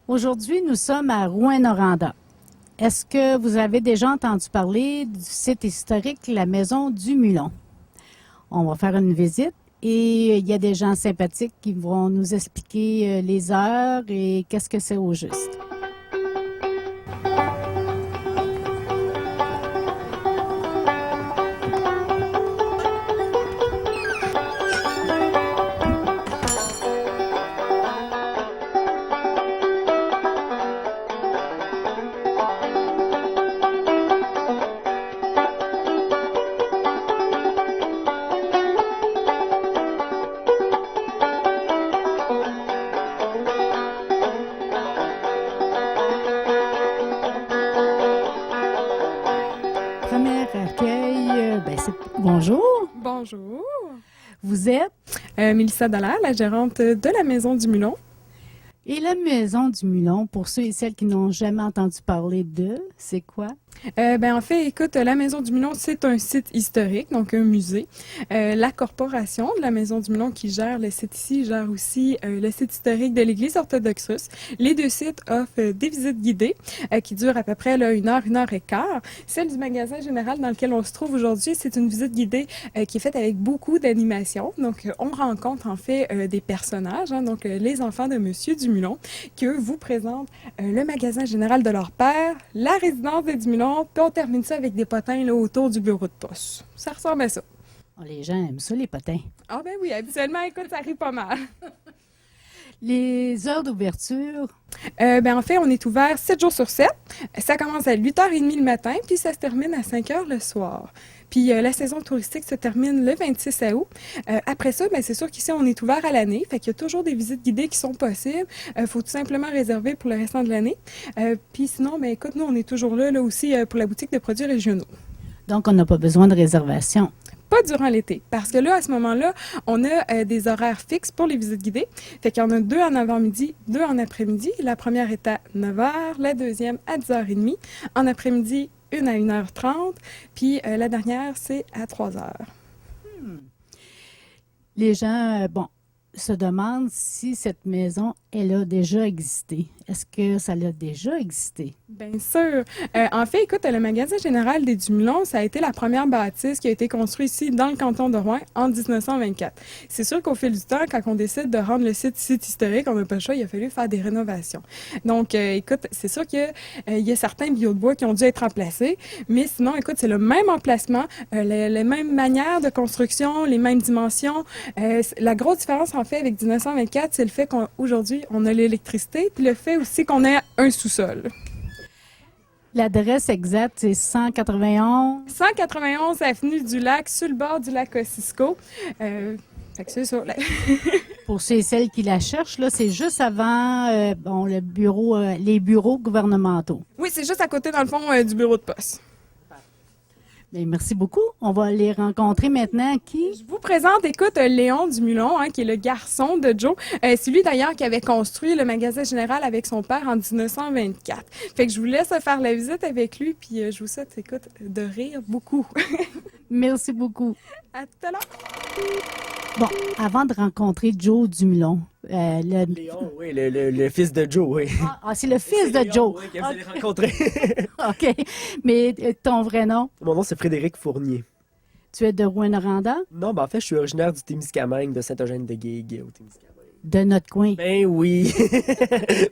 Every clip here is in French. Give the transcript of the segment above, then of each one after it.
Aujourd'hui, nous sommes à Rouyn-Noranda. Est-ce que vous avez déjà entendu parler du site historique La Maison du Mulon? On va faire une visite et il y a des gens sympathiques qui vont nous expliquer les heures et qu'est-ce que c'est au juste. Premier accueil, bonjour. Bonjour. Vous êtes? Mélissa Dallaire, la gérante de la Maison du Mulon. Et la Maison du Mulon, pour ceux et celles qui n'ont jamais entendu parler d'eux, c'est quoi? En fait, écoute, la Maison du Mulon, c'est un site historique, donc un musée. La corporation de la Maison du Mulon qui gère le site ici gère aussi le site historique de l'Église orthodoxe russe. Les deux sites offrent des visites guidées qui durent à peu près là, une heure et quart. Celle du magasin général dans lequel on se trouve aujourd'hui, c'est une visite guidée qui est faite avec beaucoup d'animation. Donc, on rencontre en fait des personnages, donc les enfants de Monsieur Dumulon, qui eux vous présentent le magasin général de leur père, la résidence des Dumulon, puis on termine ça avec des potins là, autour du bureau de poste. Ça ressemble à ça. Oh, les gens aiment ça, les potins. Ah ben oui, habituellement, écoute, ça arrive pas mal. Les heures d'ouverture, En fait, on est ouvert 7 jours sur 7. Ça commence à 8h30 le matin, puis ça se termine à 5h le soir. Puis la saison touristique se termine le 26 août. Après ça, c'est sûr qu'ici, on est ouvert à l'année. Fait qu'il y a toujours des visites guidées qui sont possibles. Faut tout simplement réserver pour le restant de l'année. Puis sinon, écoute, nous, on est toujours là aussi pour la boutique de produits régionaux. donc on n'a pas besoin de réservation. Pas durant l'été, parce que là, à ce moment-là, on a des horaires fixes pour les visites guidées. Fait qu'il y en a 2 en avant-midi, 2 en après-midi. La première est à 9h, la deuxième à 10h30. En après-midi, une à 1h30, puis la dernière, c'est à 3h. Les gens, se demandent si cette maison, elle a déjà existé. Est-ce que ça a déjà existé? Bien sûr. En fait, écoute, le magasin général des Dumulons, ça a été la première bâtisse qui a été construite ici dans le canton de Rouyn en 1924. C'est sûr qu'au fil du temps, quand on décide de rendre le site historique, on n'a pas le choix, il a fallu faire des rénovations. Donc, écoute, c'est sûr qu'il y a certains billots de bois qui ont dû être remplacés, mais sinon, écoute, c'est le même emplacement, les mêmes manières de construction, les mêmes dimensions. La grosse différence, en fait, avec 1924, c'est le fait qu'aujourd'hui, on a l'électricité, puis le fait aussi qu'on ait un sous-sol. L'adresse exacte, c'est 191. 191 avenue du Lac, sur le bord du lac Ossisco. Fait que c'est ça. Pour ceux et celles qui la cherchent, là, c'est juste avant le bureau, les bureaux gouvernementaux. Oui, c'est juste à côté, dans le fond, du bureau de poste. Bien, merci beaucoup. On va les rencontrer maintenant. Qui? Je vous présente, écoute, Léon Dumulon, qui est le garçon de Joe. C'est lui, d'ailleurs, qui avait construit le magasin général avec son père en 1924. Fait que je vous laisse faire la visite avec lui, puis je vous souhaite, écoute, de rire beaucoup. Merci beaucoup. À tout à l'heure. Bon, avant de rencontrer Joe Dumulon, Léon, oui, le fils de Joe, oui. c'est le fils de Léon, Joe. oui, que vous allez rencontrer. OK. Mais ton vrai nom? Mon nom, c'est Frédéric Fournier. Tu es de Rouyn-Noranda? Non, en fait, je suis originaire du Témiscamingue, de Saint-Eugène-de-Guigue, au Témiscamingue. De notre coin. Ben oui!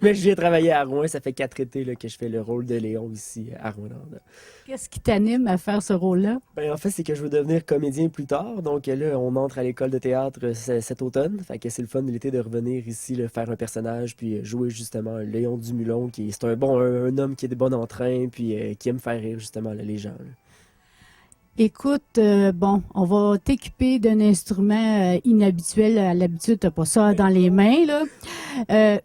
Mais je viens travailler à Rouen, ça fait 4 étés là, que je fais le rôle de Léon ici, à Rouyn-Noranda. Qu'est-ce qui t'anime à faire ce rôle-là? Ben, en fait, c'est que je veux devenir comédien plus tard. Donc là, on entre à l'école de théâtre cet automne. Fait que c'est le fun de l'été de revenir ici, là, faire un personnage, puis jouer justement Léon Dumulon, qui c'est un homme qui est de bon entrain, puis qui aime faire rire justement là, les gens. Là. Écoute, on va t'équiper d'un instrument inhabituel. À l'habitude, t'as pas ça dans les mains, là.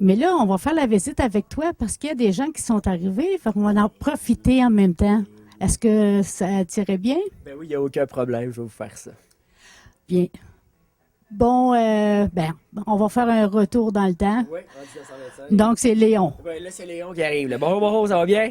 Mais là, on va faire la visite avec toi parce qu'il y a des gens qui sont arrivés. Fait qu'on va en profiter en même temps. Est-ce que ça t'irait bien? Ben oui, il n'y a aucun problème, je vais vous faire ça. Bien. Bon, on va faire un retour dans le temps. Oui, en 1925. Donc, c'est Léon. Ben là, c'est Léon qui arrive. Là. Bonjour, ça va bien?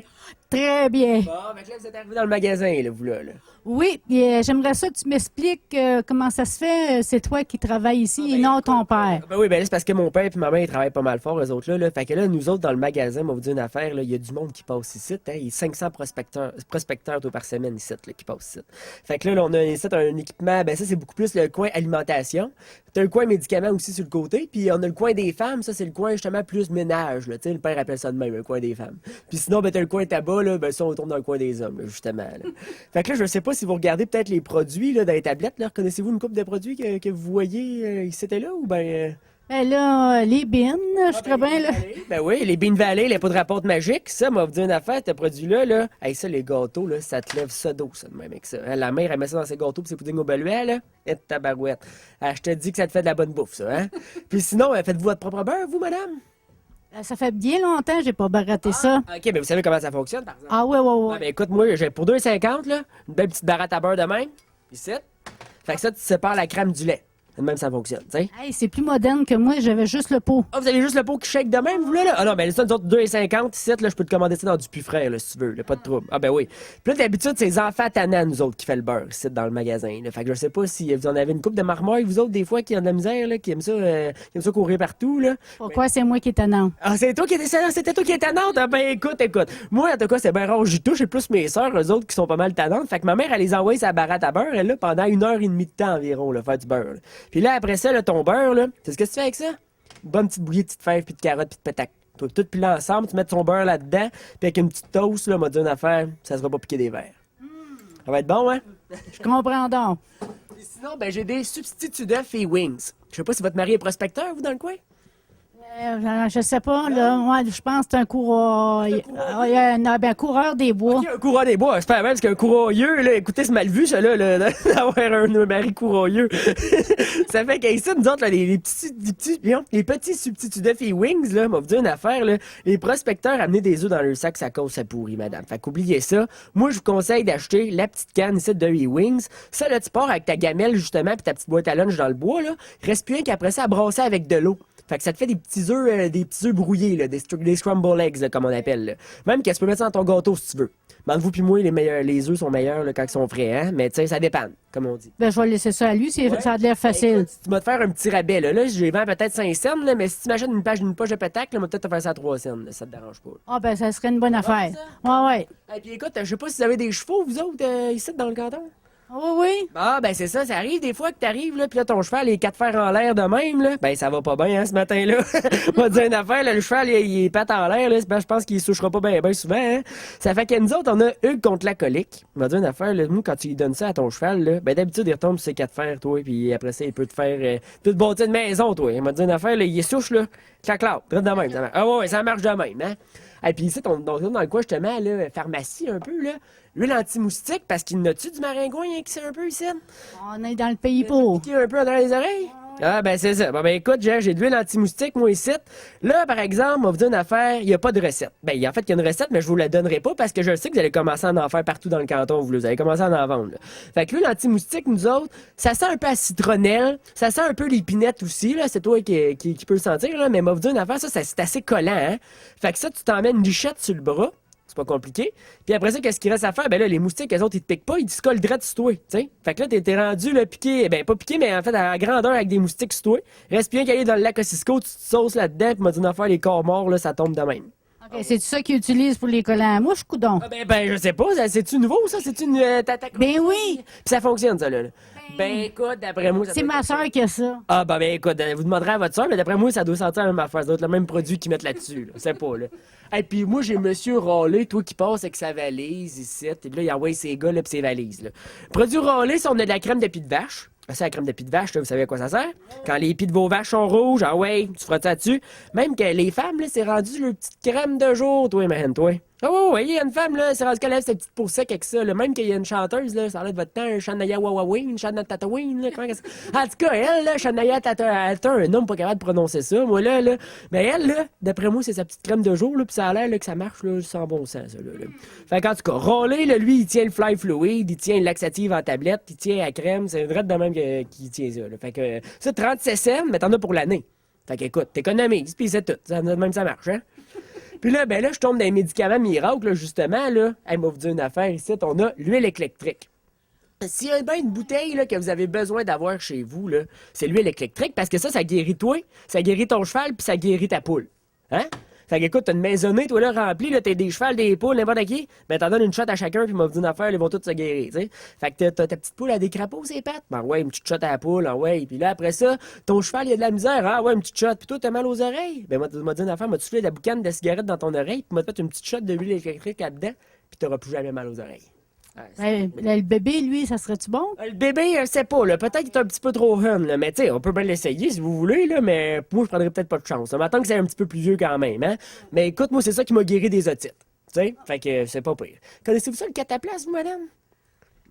Très bien. Bon, fait que là, vous êtes arrivé dans le magasin, là, vous là. Oui, puis j'aimerais ça que tu m'expliques comment ça se fait. C'est toi qui travailles ici et non ton père. Ben oui, ben là, c'est parce que mon père et ma mère, ils travaillent pas mal fort, eux autres, là. Fait que là, nous autres, dans le magasin, on va vous dire une affaire, là, il y a du monde qui passe ici, hein. Il y a 500 prospecteurs toi, par semaine ici, là, qui passent ici. Fait que là, on a ici un équipement, ben ça, c'est beaucoup plus le coin alimentation. T'as le coin médicaments aussi sur le côté, puis on a le coin des femmes, ça, c'est le coin, justement, plus ménage, là. Tu sais, le père appelle ça de même, le coin des femmes. Puis sinon, ben t'as le coin tabac, là, ben ça, on tourne dans le coin des hommes, là, justement, là. Fait que là, je sais pas si vous regardez peut-être les produits, là, dans les tablettes, là. Reconnaissez-vous une coupe de produits que vous voyez ici et là, ou ben... Ben là, les bines, je suis très bien, là. Ben oui, les Bean Valley, les poudres à pâte magiques, ça, m'a vous dire une affaire, ce produit-là, là. Hey, ça, les gâteaux, là, ça te lève ça d'eau, ça, de même avec ça. Hein, la mère, elle met ça dans ses gâteaux pis ses puddings au beluet, là. Et tabarouette. Ah, je te dis que ça te fait de la bonne bouffe, ça, hein. Puis sinon, faites-vous votre propre beurre, vous, madame? Ça fait bien longtemps que j'ai pas baraté ça. OK, ben vous savez comment ça fonctionne, par exemple? Ah ouais, ouais, ouais. Ah, ben écoute, moi, j'ai pour 2,50, là, une belle petite baratte à beurre de même. Ici. Fait que ça, tu sépares la crème du lait. De même, ça fonctionne, tu sais. Hey, c'est plus moderne que moi, j'avais juste le pot. Ah, vous avez juste le pot qui shake de même, vous, là? Ah non, ben ça, nous autres, 2,50 ici, là, je peux te commander ça dans du puits frais, là, si tu veux, là, pas de trouble. Ah, ben oui. Puis là, d'habitude, c'est les enfants tannants, nous autres, qui fait le beurre, ici, dans le magasin, là. Fait que je sais pas si vous en avez une coupe de marmoille, vous autres, des fois, qui ont de la misère, là, qui aiment ça courir partout, là. Pourquoi c'est moi qui est tannant? Ah, c'était toi qui étais tannante? Ah, ben écoute. Moi, en tout cas, c'est bien rare, j'y touche, c'est plus mes sœurs, eux autres, qui sont pas mal tannantes. Fait que ma mère, elle les envoie sa baratte à beurre, elle, là, pendant 1h30 de temps environ, là, faire du beurre, là. Puis là, après ça, là, ton beurre, là, c'est ce que tu fais avec ça? Une bonne petite bouillie de petites fèves, puis de carottes, puis de pétac. Tout pilé ensemble, tu mets ton beurre là-dedans, puis avec une petite toast, là, m'a dit une affaire, ça sera pas piqué des verres. Ça va être bon, hein? Je comprends donc. Et sinon, ben, j'ai des substituts d'œufs et wings. Je sais pas si votre mari est prospecteur, vous, dans le coin? Je sais pas, là. Moi, je pense que c'est un coureur. Ben, coureur des bois. Ok, un coureur des bois, j'espère même, parce qu'un courroyeux, là, écoutez, c'est mal vu, ça, là, d'avoir un mari courroyeux. Ça fait qu'ici, nous autres, là, les petits substituts d'œufs et wings, là, m'a vous dire une affaire, là, les prospecteurs amenaient des œufs dans leur sac, ça cause, ça pourrit, madame. Fait qu'oubliez ça. Moi, je vous conseille d'acheter la petite canne ici d'œufs et wings. Ça, là, tu pars avec ta gamelle, justement, puis ta petite boîte à lunch dans le bois, là. Reste plus rien qu'après ça, à brasser avec de l'eau. Fait que ça te fait des petits œufs brouillés, là, des scramble eggs, là, comme on appelle. Là. Même que tu peux mettre ça dans ton gâteau si tu veux. Mais entre vous puis moi, les œufs sont meilleurs là, quand ils sont frais, hein? Mais tu sais, ça dépend, comme on dit. Ben, je vais laisser ça à lui, ça a l'air facile. Écoute, si tu vas te faire un petit rabais, là, je les vends peut-être 5 cents, là, mais si tu m'achètes une poche de pétac, là, moi, peut-être te faire ça à 3 cents, là, ça te dérange pas. Ah, ben, ça serait une bonne affaire. Ouais, ouais. Et puis écoute, je sais pas si vous avez des chevaux, vous autres, ici, dans le canton? Oui, oui. Ah, ben c'est ça arrive des fois que t'arrives, là, pis là, ton cheval, les 4 fers en l'air de même, là, ben ça va pas bien, hein, ce matin-là. On va te dire une affaire, là, le cheval, il est patte en l'air, là, ben, je pense qu'il souchera pas bien souvent, hein. Ça fait que nous autres, on a Hugues contre la colique. On va dire une affaire, là, nous, quand tu lui donnes ça à ton cheval, là, ben d'habitude, il retombe sur ses 4 fers, toi, puis après ça, il peut te faire, peut te bâtir une maison, toi. Il m'a dit une affaire, là, il souche, là, clac, de même, ça marche. Ah ouais, ça marche de même, hein. Et puis ici, on dans le coin, justement, là, pharmacie un peu, là. L'huile anti-moustique, parce qu'il n'a-tu du maringouin hein, qui c'est un peu ici? On est dans le pays pauvre. Qui un peu dans les oreilles? Ah, ben c'est ça. Bon, ben écoute, j'ai de l'huile anti-moustique, moi, ici. Là, par exemple, on va vous dire une affaire, il n'y a pas de recette. Ben, en fait, il y a une recette, mais je vous la donnerai pas parce que je sais que vous allez commencer à en faire partout dans le canton, vous allez commencer à en vendre. Là. Fait que l'huile anti-moustique, nous autres, ça sent un peu à citronnelle, ça sent un peu l'épinette aussi, là. C'est toi qui peux le sentir, là. Mais on va vous dire une affaire, ça c'est assez collant, hein. Fait que ça, tu t'en mets une lichette sur le bras. C'est pas compliqué. Puis après ça, qu'est-ce qu'il reste à faire? Ben là, les moustiques, eux autres, ils te piquent pas, ils te collent direct sur toi, tu sais. Fait que là, t'es rendu, là, piqué, ben pas piqué, mais en fait, à grandeur avec des moustiques sur toi. Reste bien qu'aller dans le lac Ossisco, tu te sauces là-dedans, puis m'a dit une affaire, les corps morts, là, ça tombe de même. OK, c'est ça qu'ils utilisent pour les collants à mouche, coudon? Ah ben, je sais pas, c'est-tu nouveau, ça? C'est-tu une t'attaques? Ben oui! Puis ça fonctionne, ça, là. Ben écoute, d'après moi, ça C'est doit ma être soeur qui a ça. Ah, ben écoute, vous demanderez à votre soeur, mais d'après moi, ça doit sentir la même affaire. Ça doit être le même produit qu'ils mettent là-dessus, là. C'est pas, là. Et puis moi, j'ai Monsieur Râlé, toi qui passe avec sa valise ici. Et puis là, il envoie ses gars, là, pis ses valises, là. Produit Râlé, ça, on a de la crème de pied de vache. Ça, la crème de pied de vache, là, vous savez à quoi ça sert? Quand les pieds de vos vaches sont rouges, ah ouais, tu frottes ça dessus. Même que les femmes, là, c'est rendu leur petite crème de jour, toi, man, toi. Ah ouais, il y a une femme, là, c'est rendu qu'elle lève sa petite peau sec avec ça, là. Même qu'il y a une chanteuse, là, ça a l'air de votre temps, un Shania Wawawin, Shania Tatawin, là, comment que ça... En tout cas, elle, là, Shania Tatawin, un homme pas capable de prononcer ça, moi, là. Mais elle, là, d'après moi, c'est sa petite crème de jour, là, pis ça a l'air, là, que ça marche, là, sans bon sens, ça, là. Fait qu'en tout cas, Râlé, là, lui, il tient le Fly Fluid, il tient le laxative en tablette, il tient la crème, c'est vrai de même qu'il tient ça, là. Fait que, ça, 37 cents, mais t'en as pour l'année. Fait qu'écoute, t'économises, pis c'est tout. Même ça marche, hein? Puis là, ben là, je tombe dans les médicaments miracles, là, justement, là. Elle m'a vous dire une affaire ici, on a l'huile électrique. S'il y a bien une bouteille là, que vous avez besoin d'avoir chez vous, là, c'est l'huile électrique, parce que ça guérit toi, ça guérit ton cheval, puis ça guérit ta poule. Hein? Fait que, écoute, t'as une maisonnée, toi, là, remplie, là, t'as des chevals, des poules, n'importe qui, ben t'en donnes une shot à chacun, puis m'a dit une affaire, ils vont tous se guérir, tu sais. Fait que t'as ta petite poule à des crapauds, c'est pattes. Ben ouais, une petite shot à la poule, ah ouais. Puis là, après ça, ton cheval, il a de la misère, ah ouais, une petite shot. Puis toi, t'as mal aux oreilles. Ben, m'a dit une affaire, m'a soufflé de la boucane de cigarette dans ton oreille, puis m'a fait une petite shot de l'huile électrique là-dedans, puis t'auras plus jamais mal aux oreilles. Ouais, le bébé, lui, ça serait-tu bon? Le bébé, je sais pas, là. Peut-être qu'il est un petit peu trop jeune, là. Mais tu sais, on peut bien l'essayer si vous voulez, là. Mais moi, je prendrais peut-être pas de chance. On m'attend que c'est un petit peu plus vieux quand même, hein. Mais écoute, moi, c'est ça qui m'a guéri des otites. Tu sais? Fait que c'est pas pire. Connaissez-vous ça, le cataplasme, vous, madame?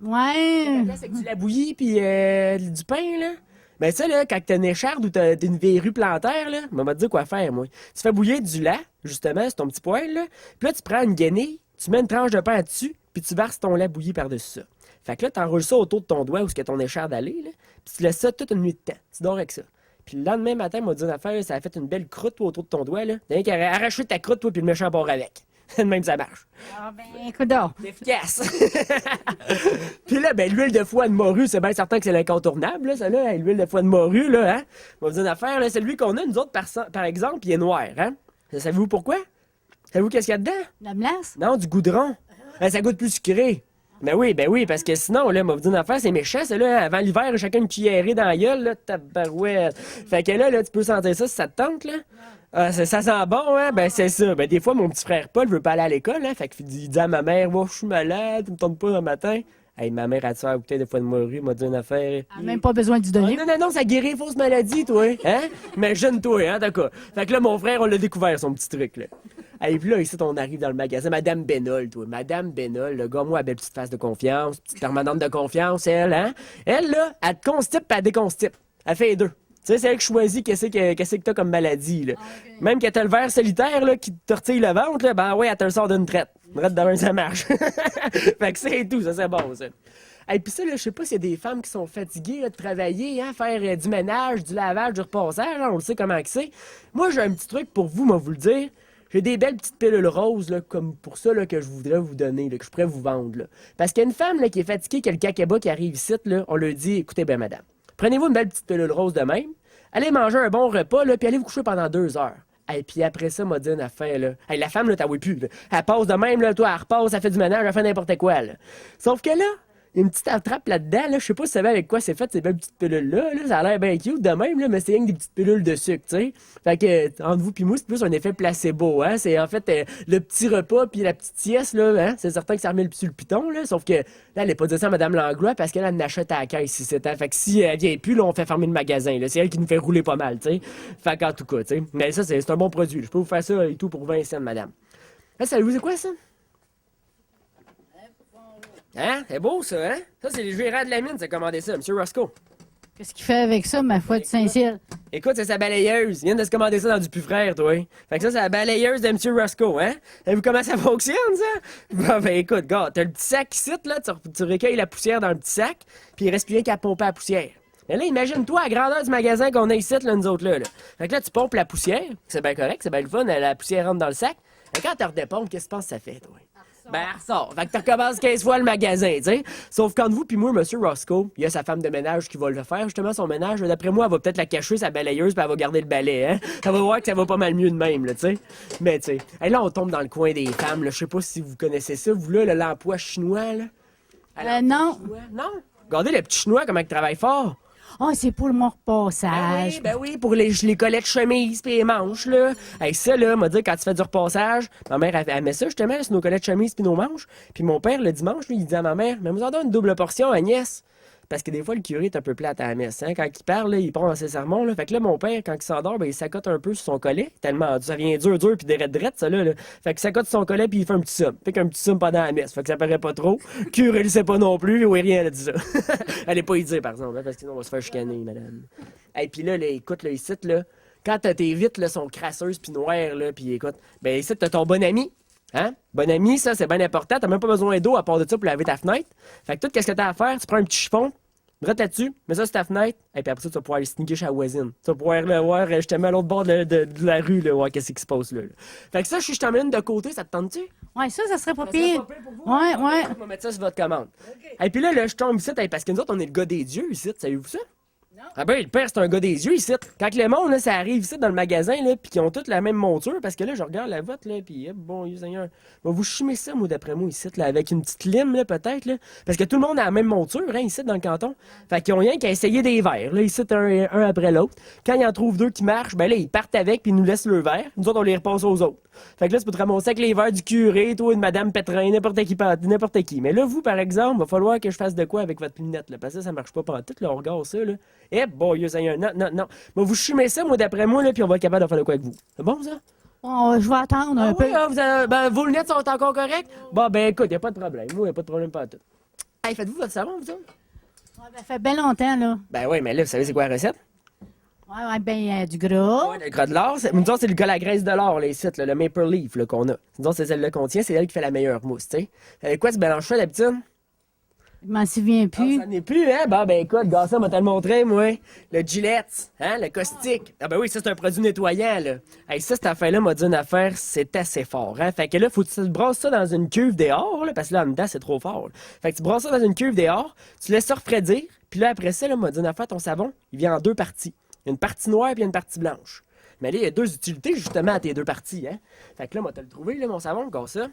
Ouais. Cataplasme avec du labouillis puis du pain, là. Ben ça, là, quand t'as une écharde ou t'as une verrue plantaire, là, on m'a dit quoi faire, moi. Tu fais bouillir du lait, justement, c'est ton petit poêle, là. Puis là, tu prends une guenille, tu mets une tranche de pain dessus, puis tu verses ton lait bouilli par-dessus ça. Fait que là, t'enroules ça autour de ton doigt où est-ce que ton écharde allait, là, puis tu laisses ça toute une nuit de temps. Tu dors avec ça. Puis le lendemain matin, m'a dit une affaire, ça a fait une belle croûte autour de ton doigt, là. T'as rien qu'à arracher ta croûte, toi, puis le méchant bord avec. De même, ça marche. Ah ben, écoute donc. C'est efficace. Puis là, ben, l'huile de foie de morue, c'est bien certain que c'est l'incontournable, là, ça, là. L'huile de foie de morue, là, hein. On va vous dire une affaire, là, celui qu'on a, nous autres, par exemple, il est noir, hein. Savez-vous pourquoi? Savez-vous qu'est-ce qu'il y a dedans? La glace? Non, du goudron. Ça goûte plus sucré. Ben oui, parce que sinon, là, m'a dit une affaire, c'est méchant, ça, là. Avant l'hiver, chacun une cuillerée dans la gueule, là, tabarouette. Fait que là, tu peux sentir ça si ça te tente, là. Ah, ça sent bon, hein? Ben, c'est ça. Ben, des fois, mon petit frère Paul veut pas aller à l'école, hein? Fait qu'il dit à ma mère, oh, je suis malade, tu me tombes pas le matin. Hey, ma mère a tué la bouteille de foie de morue, m'a dit une affaire. Elle n'a même pas besoin d'y donner. Ah, non, ça guérit les fausses maladies, toi, hein? Imagine-toi, hein, d'accord. Fait que là, mon frère, on l'a découvert, son petit truc, là. Et puis là, ici, on arrive dans le magasin. Madame Bénol, toi. Madame Bénol, le gars, moi, elle a belle petite face de confiance, petite permanente de confiance, elle, hein? Elle, là, elle te constipe et elle déconstipe. Elle fait les deux. Tu sais, c'est elle qui choisit qu'est-ce que t'as comme maladie, là. Okay. Même que t'as le ver solitaire, là, qui te tortille le ventre, là, ben ouais, elle te le sort d'une traite. Une traite de ça marche. Fait que c'est tout, ça, c'est bon, ça. Et puis ça, là, je sais pas s'il y a des femmes qui sont fatiguées là, de travailler, hein, faire du ménage, du lavage, du repassage, hein, on le sait comment que c'est. Moi, j'ai un petit truc pour vous, moi, vous le dire. J'ai des belles petites pilules roses, là, comme pour ça, là, que je voudrais vous donner, là, que je pourrais vous vendre, là. Parce qu'il y a une femme, là, qui est fatiguée, qui a le cacaba qui arrive ici, là, on lui dit, écoutez, ben, madame, prenez-vous une belle petite pilule rose de même, allez manger un bon repas, là, puis allez vous coucher pendant 2 heures. Et puis après ça, m'a dit une affaire, là. Hey, la femme, là, t'as plus, là. Elle passe de même, là, toi, elle repasse, elle fait du ménage, elle fait n'importe quoi, là. Sauf que là, il y a une petite attrape là-dedans, là. Je sais pas si vous savez avec quoi c'est fait, ces belles petites pilules-là, là. Ça a l'air bien cute de même, là, mais c'est rien que des petites pilules de sucre, tu sais. Fait que, entre vous pis moi, c'est plus un effet placebo, hein. C'est en fait le petit repas puis la petite sieste, là, hein. C'est certain que ça remet sur le piton, là. Sauf que, là, elle est pas dit ça à Mme Langlois parce qu'elle en achète à la caisse ici, hein. Fait que si elle vient plus, là, on fait fermer le magasin, là. C'est elle qui nous fait rouler pas mal, tu sais. Fait qu'en tout cas, tu sais. Mais ça, c'est un bon produit. Je peux vous faire ça et tout pour 20 cents, madame. Là, savez-vous c'est quoi, ça? Hein? C'est beau, ça, hein? Ça, c'est les gérants de la mine qui ont commandé ça, M. Roscoe. Qu'est-ce qu'il fait avec ça, ma foi de Saint-Cyr? Écoute, c'est sa balayeuse. Il vient de se commander ça dans du Pufrère, toi. Fait que ça, c'est la balayeuse de M. Roscoe, hein? Savez-vous comment ça fonctionne, ça? Bon, ben écoute, gars, t'as le petit sac ici, là, tu recueilles la poussière dans le petit sac, puis il reste plus rien qu'à pomper la poussière. Mais là, imagine-toi la grandeur du magasin qu'on a ici, là, nous autres, là. Fait que là, tu pompes la poussière, c'est bien correct, c'est bien le fun, la poussière rentre dans le sac. Et quand tu redepompes, qu'est-ce que tu penses que ça fait, toi? Ben, elle ressort. Fait que tu recommences 15 fois le magasin, tu sais. Sauf qu'entre vous puis moi, M. Roscoe, il y a sa femme de ménage qui va le faire, justement, son ménage. D'après moi, elle va peut-être la cacher, sa balayeuse, puis elle va garder le balai, hein. Elle va voir que ça va pas mal mieux de même, là, tu sais. Mais, tu sais. Et là, on tombe dans le coin des femmes, là. Je sais pas si vous connaissez ça, vous, là, l'emploi chinois, là. Non. Chinois. Non? Regardez le petit chinois, comment il travaille fort. Ah, c'est pour le repassage. Ben oui, pour les collets de chemise puis les manches, là. Hey, ça, là, m'a dit, quand tu fais du repassage, ma mère, elle met ça, justement, sur nos collets de chemise puis nos manches. Puis mon père, le dimanche, lui, il dit à ma mère, mais vous en donne une double portion, Agnès. Parce que des fois, le curé est un peu plate à la messe, hein. Quand il parle, là, il prend dans ses sermons, là. Fait que là, mon père, quand il s'endort, ben, il s'accote un peu sur son collet. Tellement, ça vient dur, puis drette, ça, là. Fait qu'il s'accote sur son collet, puis il fait un petit somme. Fait qu'un petit somme pendant la messe. Fait que ça paraît pas trop. Curé, il sait pas non plus. Oui, rien, elle a dit ça. Elle est pas y dire, par exemple, hein, parce que sinon, on va se faire chicaner, madame. Et puis là, écoute, là, ici, là, quand tes vitres, là, sont crasseuses puis noires, là, puis écoute, ben, ici, t'as ton bon ami. Hein? Bon ami, ça, c'est bien important. T'as même pas besoin d'eau à part de ça pour laver ta fenêtre. Fait que tout, qu'est-ce que t'as à faire? Tu prends un petit chiffon, Brette là-dessus, mets ça sur ta fenêtre, et puis après ça, tu vas pouvoir aller sneaker chez la voisine. Tu vas pouvoir le voir justement à l'autre bord de la rue, là, voir qu'est-ce qui se passe là. Fait que ça, je t'emmène de côté, ça te tente-tu? Ouais, ça serait pas Ça serait pire. pas pire pour vous? Ouais, ouais. On va mettre ça sur votre commande. Et puis là, je tombe ici, parce que nous autres, on est le gars des dieux ici, savez-vous ça? Ah ben, le père, c'est un gars des yeux ici. Quand le monde, là, ça arrive ici dans le magasin, là, puis qu'ils ont toutes la même monture, parce que là, je regarde la vôtre, là, puis bon, Dieu Seigneur, va vous chimer ça, moi, d'après moi, ici, là, avec une petite lime, là, peut-être, là, parce que tout le monde a la même monture, hein, ici, dans le canton. Fait qu'ils ont rien qu'à essayer des verres, là, ici, un après l'autre. Quand ils en trouvent deux qui marchent, ben là, ils partent avec, puis ils nous laissent le verre. Nous autres, on les repasse aux autres. Fait que là, tu peux te ramasser avec les verres du curé, toi, de Madame Pétrin, n'importe qui. Mais là, vous, par exemple, va falloir que je fasse de quoi avec votre lunette, là, parce que ça marche pas pendant tout, là, on regarde ça, là. Eh, bon, Dieu Seigneur, non. Mais vous chumez ça, moi, d'après moi, là, puis on va être capable de faire de quoi avec vous. C'est bon, ça? Bon, je vais attendre un peu. Oui, vos lunettes sont encore correctes? Bon, ben, écoute, y a pas de problème. Moi, y a pas de problème pas tout. Hey, faites-vous votre savon, vous autres? Ouais, ben, ça fait bien longtemps, là. Ben oui, mais là, vous savez, c'est quoi la recette? Ouais, ben, du gras. Ouais, le gras de l'or. Nous autres, c'est la graisse de l'or, les sites, là, le Maple Leaf, là, qu'on a. Nous autres, c'est celle-là qu'on tient, c'est elle qui fait la meilleure mousse, tu sais. Avec quoi tu mélanges ça, d'habitude? Je m'en souviens plus. Ça n'est plus, hein? Bon, ben écoute, gars, ça m'a te le montré, moi. Le Gillette, hein? Le caustique. Ah, ben oui, ça, c'est un produit nettoyant, là. Hey, ça, cette affaire-là m'a dit une affaire, c'est assez fort, hein? Fait que là, faut que tu brasses ça dans une cuve dehors, là, parce que là, en dedans, c'est trop fort, là. Fait que tu brasses ça dans une cuve dehors, tu laisses ça refroidir, puis là, après ça, là, m'a dit une affaire, ton savon, il vient en deux parties. Il y a une partie noire, puis il y a une partie blanche. Mais là, il y a deux utilités, justement, à tes deux parties, hein? Fait que là, moi, t'as le trouvé, là, mon savon, comme ça.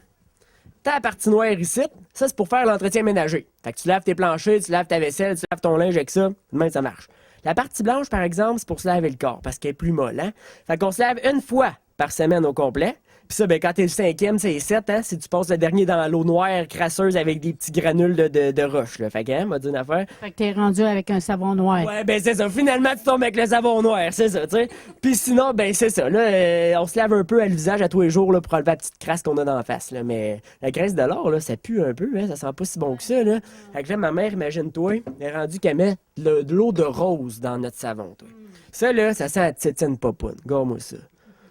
T'as la partie noire ici, ça c'est pour faire l'entretien ménager. Fait que tu laves tes planchers, tu laves ta vaisselle, tu laves ton linge avec ça, même ça marche. La partie blanche, par exemple, c'est pour se laver le corps, parce qu'elle est plus molle, hein? Fait qu'on se lave une fois par semaine au complet. Puis ça, ben quand t'es le cinquième, c'est 7, hein? Si tu passes le dernier dans l'eau noire crasseuse avec des petits granules de roche, là. Fait que, hein, m'a dit une affaire. Fait que t'es rendu avec un savon noir. Ouais, ben c'est ça. Finalement, tu tombes avec le savon noir, c'est ça, tu sais. Puis sinon, ben c'est ça. Là, on se lave un peu à l'usage à tous les jours là, pour enlever la petite crasse qu'on a dans la face. Là. Mais la graisse de l'or, là, ça pue un peu, hein. Ça sent pas si bon que ça, là. Fait que là, ma mère, imagine-toi, elle est rendue qu'elle met de l'eau de rose dans notre savon, toi. Ça, là, ça sent la tétine popoune. Garde-moi ça.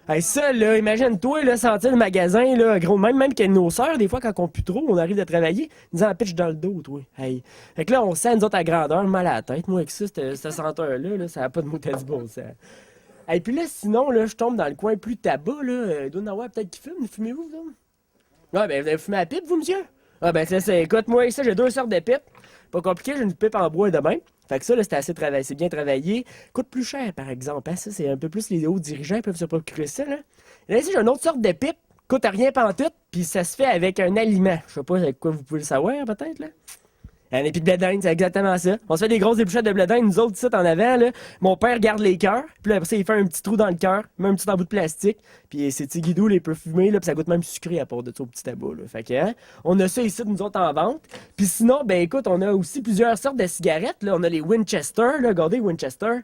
Hey, ça, là, imagine-toi, là, sentir le magasin, là, gros, même que nos sœurs, des fois, quand on pue trop, on arrive de travailler, ils nous en pitchent dans le dos, toi. Hey. Fait que là, on sent, nous autres, à grandeur, mal à la tête. Moi, avec ça, cette senteur-là, là, ça n'a pas de mot à du bon sens. Et puis là, sinon, là, je tombe dans le coin plus tabac, là. Il doit y en avoir peut-être qui fument. Fumez-vous, vous? Ouais, ben, vous avez fumé à la pipe, vous, monsieur? Ah, ben, c'est, écoute, moi, ça, j'ai deux sortes de pipes. Pas compliqué, j'ai une pipe en bois demain. Fait que ça, là, c'est bien travaillé. Coûte plus cher, par exemple. Hein? Ça, c'est un peu plus les hauts dirigeants peuvent se procurer ça, là. Là, ici, j'ai une autre sorte de pipe. Coûte rien pantoute, puis ça se fait avec un aliment. Je sais pas avec quoi vous pouvez le savoir, peut-être, là. Un épi de blé d'Inde, c'est exactement ça. On se fait des grosses épluchettes de blé d'Inde, nous autres, ici, en avant, là. Mon père garde les cœurs, puis là, après ça, il fait un petit trou dans le cœur, met un petit embout de plastique, puis c'est petits guidous, les peut fumer, là, puis ça goûte même sucré à part de ça au petit tabac, là. Fait que, hein, on a ça ici, nous autres, en vente. Puis sinon, ben écoute, on a aussi plusieurs sortes de cigarettes, là. On a les Winchester, là. Regardez, Winchester.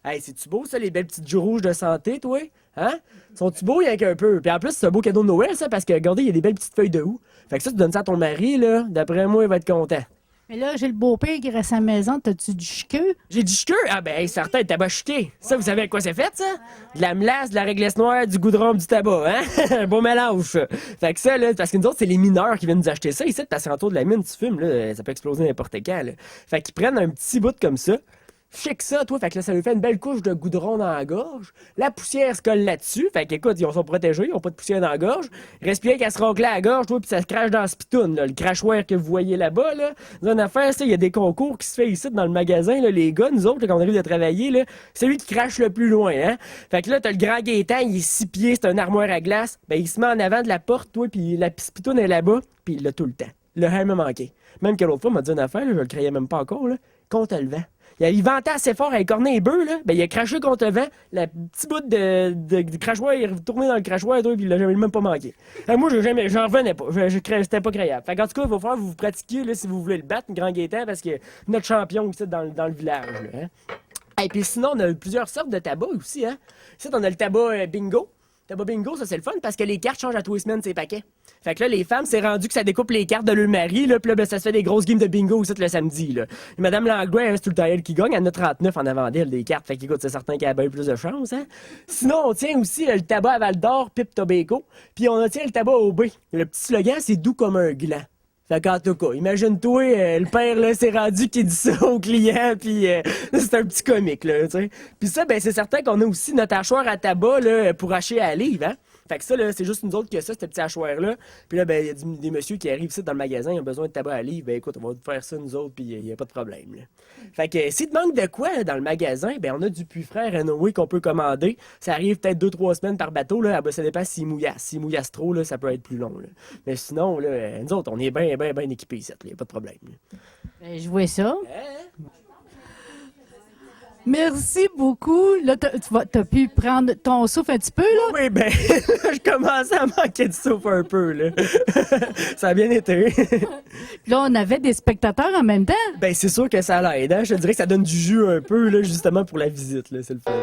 Hey, c'est-tu beau, ça, les belles petites joues rouges de santé, toi? Hein? Sont-tu beaux, rien qu'un peu? Puis en plus, c'est un beau cadeau de Noël, ça, parce que, regardez, il y a des belles petites feuilles de houx. Fait que ça, tu donnes ça à ton mari, là. D'après moi, il va être content. Mais là, j'ai le beau-père qui reste à la maison. T'as-tu du chiqueux? J'ai du chiqueux? Ah ben, certain, le tabac chuté. Ça, vous savez à quoi c'est fait, ça? De la melasse, de la réglisse noire, du goudron, du tabac, hein? Un beau mélange, ça. Fait que ça, là, parce que nous autres, c'est les mineurs qui viennent nous acheter ça. Ici, parce qu'en de la mine, tu fumes, là, ça peut exploser n'importe quand, là. Fait qu'ils prennent un petit bout comme ça. Chic ça, toi, fait que là, ça lui fait une belle couche de goudron dans la gorge. La poussière se colle là-dessus. Fait qu'écoute, ils sont protégés, ils ont pas de poussière dans la gorge. Respirez qu'elle se roncle à la gorge, toi, puis ça se crache dans la spitoune, là. Le crachoir que vous voyez là-bas, là. Dans une affaire, ça, il y a des concours qui se fait ici dans le magasin, là. Les gars, nous autres, là, quand on arrive de travailler, là, c'est lui qui crache le plus loin, hein. Fait que là, t'as le grand Gaétan, il est 6 pieds, c'est un armoire à glace. Ben, il se met en avant de la porte, toi, puis la spitoune est là-bas, puis il l'a tout le temps. Le rêve m'a manqué. Même que l'autre fois, il m'a dit une affaire, là, je le croyais même pas encore, là. Contre le vent. Il ventait assez fort avec cornet et bœuf, là. Ben, il a craché contre le vent. Le petit bout de crachoir, il est retourné dans le crachoir, toi, puis il l'a même pas manqué. Moi, j'en revenais pas. C'était pas croyable. Fait qu'en tout cas, il va falloir que vous vous pratiquiez, là, si vous voulez le battre, une grand Gaétan, parce que notre champion, ici, dans le village, là, hein. Et puis sinon, on a plusieurs sortes de tabac aussi, hein. Ici, on a le tabac bingo. Tabac bingo, ça c'est le fun parce que les cartes changent à tous les semaines ces paquets. Fait que là, les femmes, c'est rendu que ça découpe les cartes de leur mari, là, puis là, ben, ça se fait des grosses games de bingo aussi le samedi, là. Et Madame Langlois, hein, c'est tout le temps elle qui gagne, elle en a 39 en avant d'elle, des cartes. Fait qu'écoute, c'est certain qu'elle a bien plus de chance, hein. Sinon, on tient aussi le tabac à Val d'Or, pipe tobacco, puis on tient le tabac au B. Le petit slogan, c'est doux comme un gland. Fait qu'en tout cas, imagine-toi, le père, là, s'est rendu qui dit ça au client, puis c'est un petit comique, là, tu sais. Puis ça, ben, c'est certain qu'on a aussi notre hachoir à tabac, là, pour hacher à la livre, hein. Fait que ça, là, c'est juste nous autres que ça, ce petit hachoir-là. Puis là, ben, il y a des messieurs qui arrivent ici dans le magasin, ils ont besoin de tabac à livre. Ben, écoute, on va faire ça, nous autres, puis il n'y a pas de problème, là. Fait que s'il te manque de quoi là, dans le magasin, ben, on a du puits frais Renault qu'on peut commander. Ça arrive peut-être 2-3 semaines par bateau, là. Ben, ça dépend s'il mouillasse. S'il mouillasse trop, là, ça peut être plus long, là. Mais sinon, là, nous autres, on est bien équipés ici, il n'y a pas de problème, là. Ben, je vois ça. Merci beaucoup. Là, t'as pu prendre ton souffle un petit peu, là? Oui, ben, je commençais à manquer de souffle un peu, là. Ça a bien été. Puis là, on avait des spectateurs en même temps. Ben, c'est sûr que ça l'aide, hein. Je te dirais que ça donne du jus un peu, là, justement pour la visite, là. C'est le fun.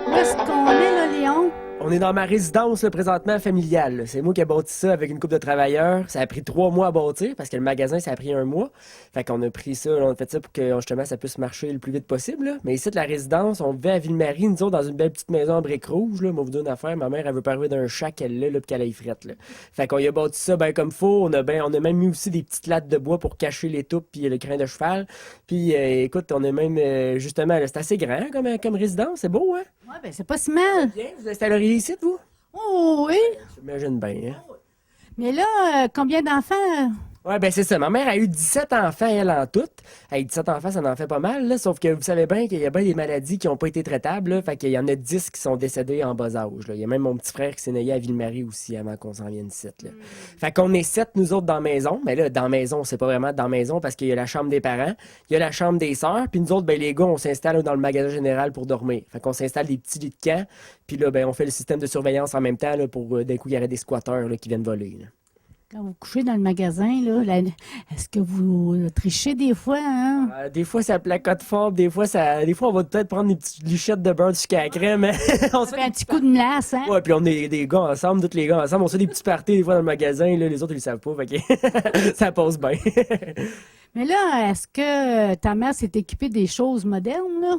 Où est-ce qu'on est, là, Léon? On est dans ma résidence là, présentement familiale, là. C'est moi qui ai bâti ça avec une couple de travailleurs. Ça a pris 3 mois à bâtir parce que le magasin, ça a pris 1 mois. Fait qu'on a pris ça, là, on a fait ça pour que justement ça puisse marcher le plus vite possible, là. Mais ici, de la résidence, on vivait à Ville-Marie, nous autres, dans une belle petite maison en briques rouges. Là. Moi, vous dire une affaire, ma mère, elle veut pas arriver d'un chat qu'elle a, là, puis qu'elle aille frette, là. Fait qu'on y a bâti ça bien comme faut. On a même mis aussi des petites lattes de bois pour cacher les toupes puis le crin de cheval. Puis écoute, on a même, justement, là, c'est assez grand comme résidence. C'est beau, hein? Ouais, ben, c'est pas si mal. Bien, vous installeriez ici, vous? Oh, oui. J'imagine bien, hein? Mais là, combien d'enfants? Ouais, ben c'est ça. Ma mère a eu 17 enfants, elle, en tout. Avec 17 enfants, ça en fait pas mal, là. Sauf que vous savez bien qu'il y a bien des maladies qui n'ont pas été traitables, là. Fait qu'il y en a 10 qui sont décédés en bas âge, là. Il y a même mon petit frère qui s'est noyé à Ville-Marie aussi avant qu'on s'en vienne ici, là. Fait qu'on est 7, nous autres, dans la maison. Mais là, dans la maison, c'est pas vraiment dans la maison parce qu'il y a la chambre des parents, il y a la chambre des sœurs, puis nous autres, ben les gars, on s'installe dans le magasin général pour dormir. Fait qu'on s'installe des petits lits de camp, puis là, ben on fait le système de surveillance en même temps, là, pour d'un coup, il y aurait des squatteurs, là, qui viennent voler, là. Quand vous couchez dans le magasin, là, est-ce que vous trichez des fois, hein? Des fois, ça placote fort, des fois, on va peut-être prendre des petites lichettes de beurre jusqu'à la crème. Mais on se Ça fait un petit coup de glace, hein? Ouais, puis on est des gars ensemble, tous les gars ensemble. On se fait des petits parties des fois dans le magasin, là, les autres, ils le savent pas, fait que ça passe bien. Mais là, est-ce que ta mère s'est équipée des choses modernes, là?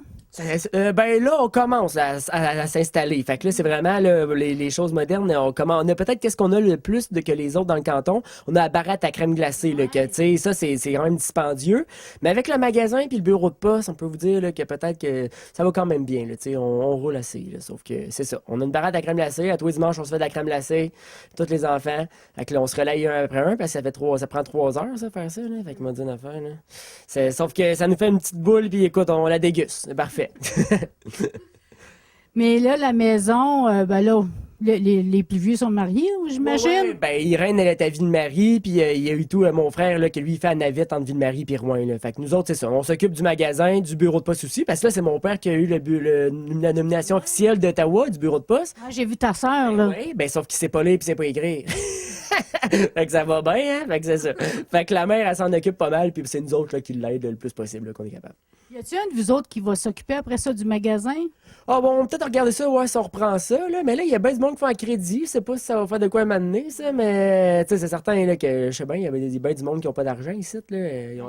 Ben là, on commence à s'installer. Fait que là, c'est vraiment là, les choses modernes. On a peut-être qu'est-ce qu'on a le plus que les autres dans le canton. On a la baratte à crème glacée, là, que, tu sais, ça, c'est quand même dispendieux. Mais avec le magasin puis le bureau de poste, on peut vous dire là, que peut-être que ça va quand même bien, là, tu sais, on roule assez, là. Sauf que c'est ça. On a une baratte à crème glacée. À tous les dimanches, on se fait de la crème glacée. Tous les enfants. Fait que là, on se relaye un après un parce que ça prend 3 heures, ça, faire ça, là. Fait que m'a dit une affaire, là. Sauf que ça nous fait une petite boule puis écoute, on la déguste. C'est parfait. Mais là, la maison, ben là, les plus vieux sont mariés, j'imagine? Ouais, ben, Irène, elle est à Ville-Marie, puis il y a eu tout mon frère, là, qui lui, il fait la navette entre Ville-Marie et Rouen, là. Fait que nous autres, c'est ça. On s'occupe du magasin, du bureau de poste aussi, parce que là, c'est mon père qui a eu la nomination officielle d'Ottawa, du bureau de poste. Ah, j'ai vu ta sœur, là. Oui, ben, sauf qu'il sait pas lire puis sait pas écrire. Fait que ça va bien, hein? Fait que c'est ça. Fait que la mère, elle s'en occupe pas mal, puis c'est nous autres, là, qui l'aident le plus possible, là, qu'on est capable. Y a-t-il un de vous autres qui va s'occuper après ça du magasin? Ah bon, on va peut-être regarder ça, ouais, si on reprend ça, là. Mais là, il y a bien du monde qui fait un crédit. Je sais pas si ça va faire de quoi m'amener, ça, mais tu sais, c'est certain là, que, je sais bien, il y avait bien du monde qui n'ont pas d'argent ici, là.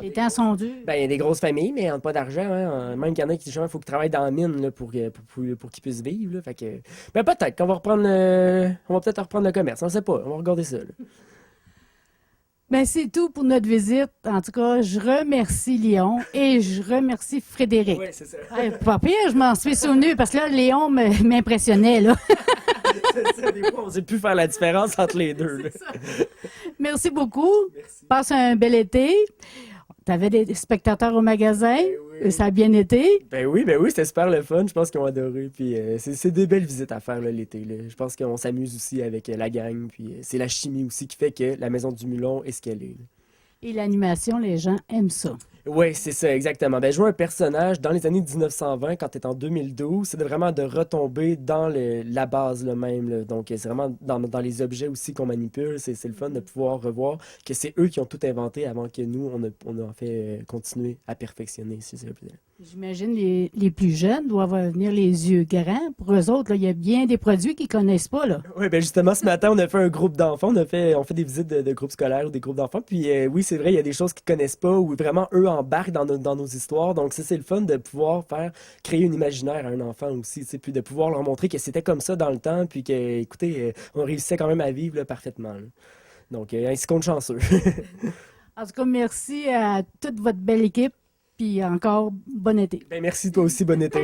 Les temps sont durs. Ben, il y a des grosses familles, mais ils n'ont pas d'argent, hein. Même qu'il y en a qui, justement, il faut qu'ils travaillent dans la mine, là, pour qu'ils puissent vivre, là. Fait que, ben, peut-être qu'on va reprendre, on va peut-être reprendre le commerce. On sait pas. On va regarder ça, là. Ben, c'est tout pour notre visite. En tout cas, je remercie Léon et je remercie Frédéric. Oui, c'est ça. Hey, pas pire, je m'en suis souvenu parce que là, Léon m'impressionnait, là. C'est ça. Des fois, on ne sait plus faire la différence entre les deux, là. Merci beaucoup. Merci. Passe un bel été. Tu avais des spectateurs au magasin. oui. Ça a bien été. Ben oui, c'était super le fun. Je pense qu'ils ont adoré. Puis c'est des belles visites à faire là, l'été, là. Je pense qu'on s'amuse aussi avec la gang. Puis c'est la chimie aussi qui fait que la Maison du Moulon est ce qu'elle est, là. Et l'animation, les gens aiment ça. Oui, c'est ça, exactement. Ben, jouer un personnage dans les années 1920, quand tu es en 2012, c'est vraiment de retomber dans la base le même, là. Donc, c'est vraiment dans les objets aussi qu'on manipule. C'est le fun de pouvoir revoir que c'est eux qui ont tout inventé avant que nous, on a en fait continué à perfectionner, si c'est le plus. J'imagine les plus jeunes doivent venir les yeux grands. Pour eux autres, là, il y a bien des produits qu'ils connaissent pas, là. Oui, ben justement, ce matin, on a fait un groupe d'enfants. On fait des visites de groupes scolaires ou des groupes d'enfants. Puis oui, c'est vrai, il y a des choses qu'ils connaissent pas ou vraiment eux embarquent dans nos histoires. Donc, ça, c'est le fun de pouvoir créer un imaginaire à un enfant aussi, tu sais, puis de pouvoir leur montrer que c'était comme ça dans le temps, puis que, écoutez, on réussissait quand même à vivre là, parfaitement, là. Donc, ainsi compte chanceux. En tout cas, merci à toute votre belle équipe, puis encore bon été. Ben merci toi aussi, bon été.